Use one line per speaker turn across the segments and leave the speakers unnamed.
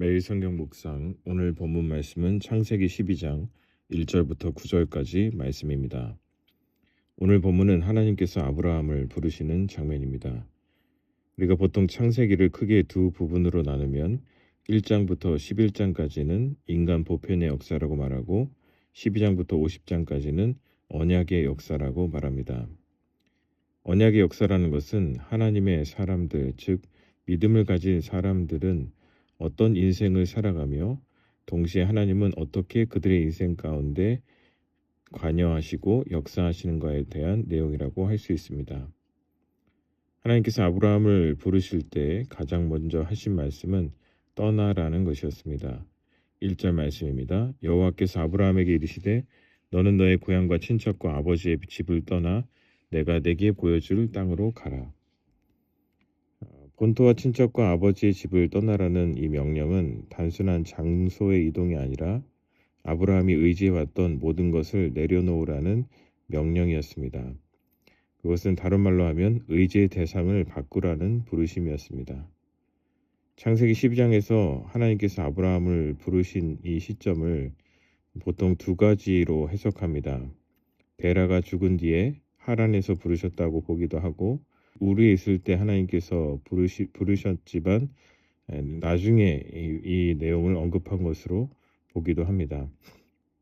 매일 성경 묵상, 오늘 본문 말씀은 창세기 12장 1절부터 9절까지 말씀입니다. 오늘 본문은 하나님께서 아브라함을 부르시는 장면입니다. 우리가 보통 창세기를 크게 두 부분으로 나누면 1장부터 11장까지는 인간 보편의 역사라고 말하고 12장부터 50장까지는 언약의 역사라고 말합니다. 언약의 역사라는 것은 하나님의 사람들, 즉 믿음을 가진 사람들은 어떤 인생을 살아가며 동시에 하나님은 어떻게 그들의 인생 가운데 관여하시고 역사하시는가에 대한 내용이라고 할 수 있습니다. 하나님께서 아브라함을 부르실 때 가장 먼저 하신 말씀은 떠나라는 것이었습니다. 1절 말씀입니다. 여호와께서 아브라함에게 이르시되 너는 너의 고향과 친척과 아버지의 집을 떠나 내가 내게 보여줄 땅으로 가라. 본토와 친척과 아버지의 집을 떠나라는 이 명령은 단순한 장소의 이동이 아니라 아브라함이 의지해왔던 모든 것을 내려놓으라는 명령이었습니다. 그것은 다른 말로 하면 의지의 대상을 바꾸라는 부르심이었습니다. 창세기 12장에서 하나님께서 아브라함을 부르신 이 시점을 보통 두 가지로 해석합니다. 베라가 죽은 뒤에 하란에서 부르셨다고 보기도 하고 우르에 있을 때 하나님께서 부르셨지만 나중에 이 내용을 언급한 것으로 보기도 합니다.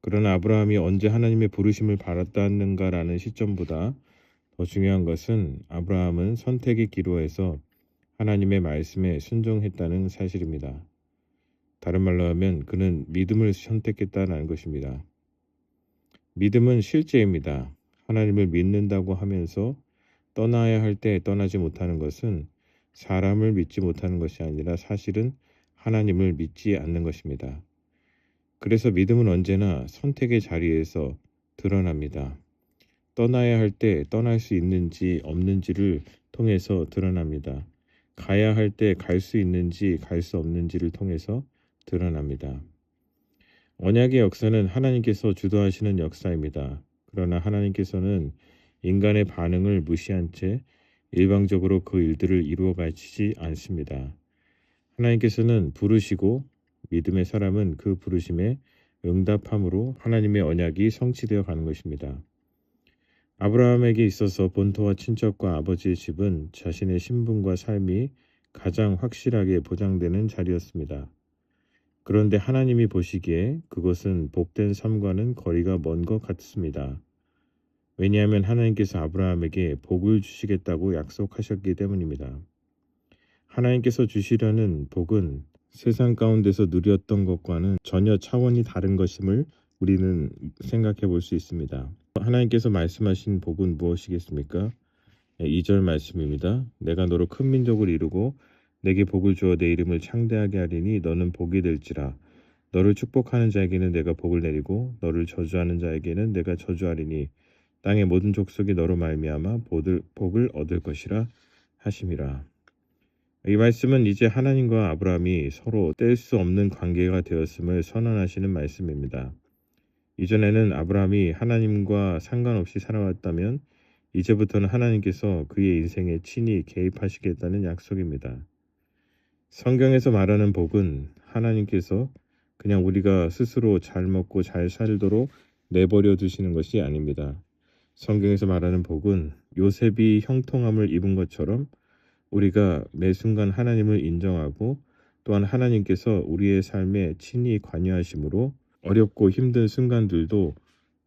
그러나 아브라함이 언제 하나님의 부르심을 받았는가라는 시점보다 더 중요한 것은 아브라함은 선택의 기로에서 하나님의 말씀에 순종했다는 사실입니다. 다른 말로 하면 그는 믿음을 선택했다는 것입니다. 믿음은 실제입니다. 하나님을 믿는다고 하면서 떠나야 할 때 떠나지 못하는 것은 사람을 믿지 못하는 것이 아니라 사실은 하나님을 믿지 않는 것입니다. 그래서 믿음은 언제나 선택의 자리에서 드러납니다. 떠나야 할 때 떠날 수 있는지 없는지를 통해서 드러납니다. 가야 할 때 갈 수 있는지 갈 수 없는지를 통해서 드러납니다. 언약의 역사는 하나님께서 주도하시는 역사입니다. 그러나 하나님께서는 인간의 반응을 무시한 채 일방적으로 그 일들을 이루어 가시지 않습니다. 하나님께서는 부르시고 믿음의 사람은 그 부르심에 응답함으로 하나님의 언약이 성취되어 가는 것입니다. 아브라함에게 있어서 본토와 친척과 아버지의 집은 자신의 신분과 삶이 가장 확실하게 보장되는 자리였습니다. 그런데 하나님이 보시기에 그것은 복된 삶과는 거리가 먼 것 같습니다. 왜냐하면 하나님께서 아브라함에게 복을 주시겠다고 약속하셨기 때문입니다. 하나님께서 주시려는 복은 세상 가운데서 누렸던 것과는 전혀 차원이 다른 것임을 우리는 생각해 볼 수 있습니다. 하나님께서 말씀하신 복은 무엇이겠습니까? 2절 말씀입니다. 내가 너로 큰 민족을 이루고 내게 복을 주어 내 이름을 창대하게 하리니 너는 복이 될지라. 너를 축복하는 자에게는 내가 복을 내리고 너를 저주하는 자에게는 내가 저주하리니 땅의 모든 족속이 너로 말미암아 복을 얻을 것이라 하심이라. 이 말씀은 이제 하나님과 아브라함이 서로 뗄 수 없는 관계가 되었음을 선언하시는 말씀입니다. 이전에는 아브라함이 하나님과 상관없이 살아왔다면 이제부터는 하나님께서 그의 인생에 친히 개입하시겠다는 약속입니다. 성경에서 말하는 복은 하나님께서 그냥 우리가 스스로 잘 먹고 잘 살도록 내버려 두시는 것이 아닙니다. 성경에서 말하는 복은 요셉이 형통함을 입은 것처럼 우리가 매 순간 하나님을 인정하고 또한 하나님께서 우리의 삶에 친히 관여하심으로 어렵고 힘든 순간들도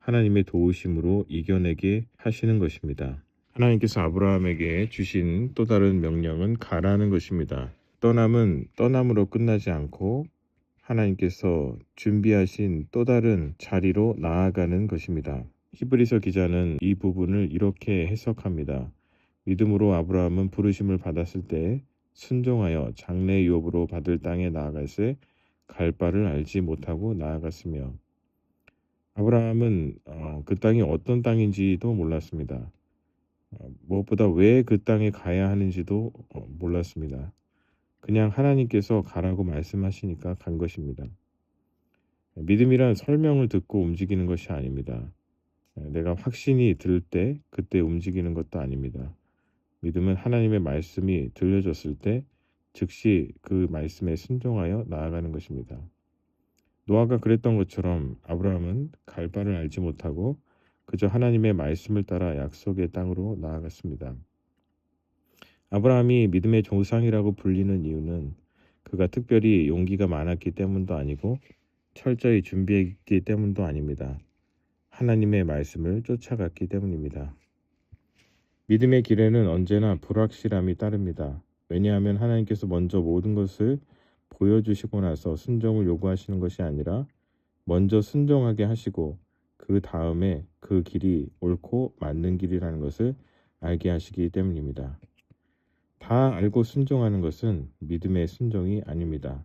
하나님의 도우심으로 이겨내게 하시는 것입니다. 하나님께서 아브라함에게 주신 또 다른 명령은 가라는 것입니다. 떠남은 떠남으로 끝나지 않고 하나님께서 준비하신 또 다른 자리로 나아가는 것입니다. 히브리서 기자는 이 부분을 이렇게 해석합니다. 믿음으로 아브라함은 부르심을 받았을 때 순종하여 장래 유업으로 받을 땅에 나아갈새 갈 바를 알지 못하고 나아갔으며 아브라함은 그 땅이 어떤 땅인지도 몰랐습니다. 무엇보다 왜 그 땅에 가야 하는지도 몰랐습니다. 그냥 하나님께서 가라고 말씀하시니까 간 것입니다. 믿음이란 설명을 듣고 움직이는 것이 아닙니다. 내가 확신이 들 때 그때 움직이는 것도 아닙니다. 믿음은 하나님의 말씀이 들려졌을 때 즉시 그 말씀에 순종하여 나아가는 것입니다. 노아가 그랬던 것처럼 아브라함은 갈 바를 알지 못하고 그저 하나님의 말씀을 따라 약속의 땅으로 나아갔습니다. 아브라함이 믿음의 조상이라고 불리는 이유는 그가 특별히 용기가 많았기 때문도 아니고 철저히 준비했기 때문도 아닙니다. 하나님의 말씀을 쫓아갔기 때문입니다. 믿음의 길에는 언제나 불확실함이 따릅니다. 왜냐하면 하나님께서 먼저 모든 것을 보여주시고 나서 순종을 요구하시는 것이 아니라 먼저 순종하게 하시고 그 다음에 그 길이 옳고 맞는 길이라는 것을 알게 하시기 때문입니다. 다 알고 순종하는 것은 믿음의 순종이 아닙니다.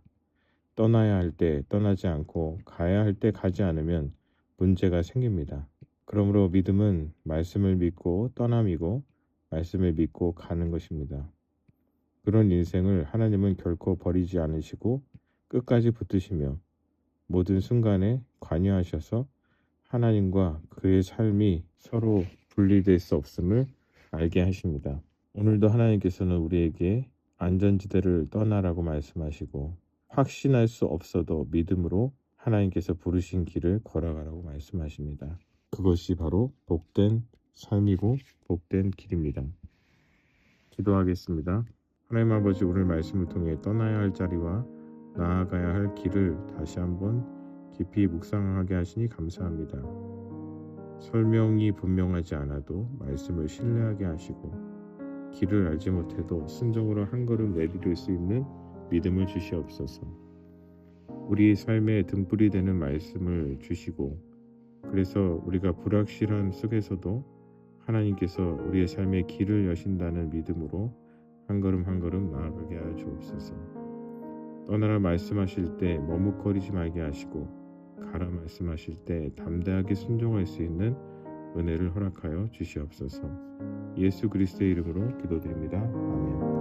떠나야 할 때 떠나지 않고 가야 할 때 가지 않으면 문제가 생깁니다. 그러므로 믿음은 말씀을 믿고 떠남이고 말씀을 믿고 가는 것입니다. 그런 인생을 하나님은 결코 버리지 않으시고 끝까지 붙드시며 모든 순간에 관여하셔서 하나님과 그의 삶이 서로 분리될 수 없음을 알게 하십니다. 오늘도 하나님께서는 우리에게 안전지대를 떠나라고 말씀하시고 확신할 수 없어도 믿음으로 하나님께서 부르신 길을 걸어가라고 말씀하십니다. 그것이 바로 복된 삶이고 복된 길입니다. 기도하겠습니다. 하나님 아버지, 오늘 말씀을 통해 떠나야 할 자리와 나아가야 할 길을 다시 한번 깊이 묵상하게 하시니 감사합니다. 설명이 분명하지 않아도 말씀을 신뢰하게 하시고 길을 알지 못해도 순종으로 한 걸음 내디딜 수 있는 믿음을 주시옵소서. 우리 삶의 등불이 되는 말씀을 주시고 그래서 우리가 불확실한 속에서도 하나님께서 우리의 삶의 길을 여신다는 믿음으로 한 걸음 한 걸음 나아가게 하여 주옵소서. 떠나라 말씀하실 때 머뭇거리지 말게 하시고 가라 말씀하실 때 담대하게 순종할 수 있는 은혜를 허락하여 주시옵소서. 예수 그리스도의 이름으로 기도드립니다. 아멘.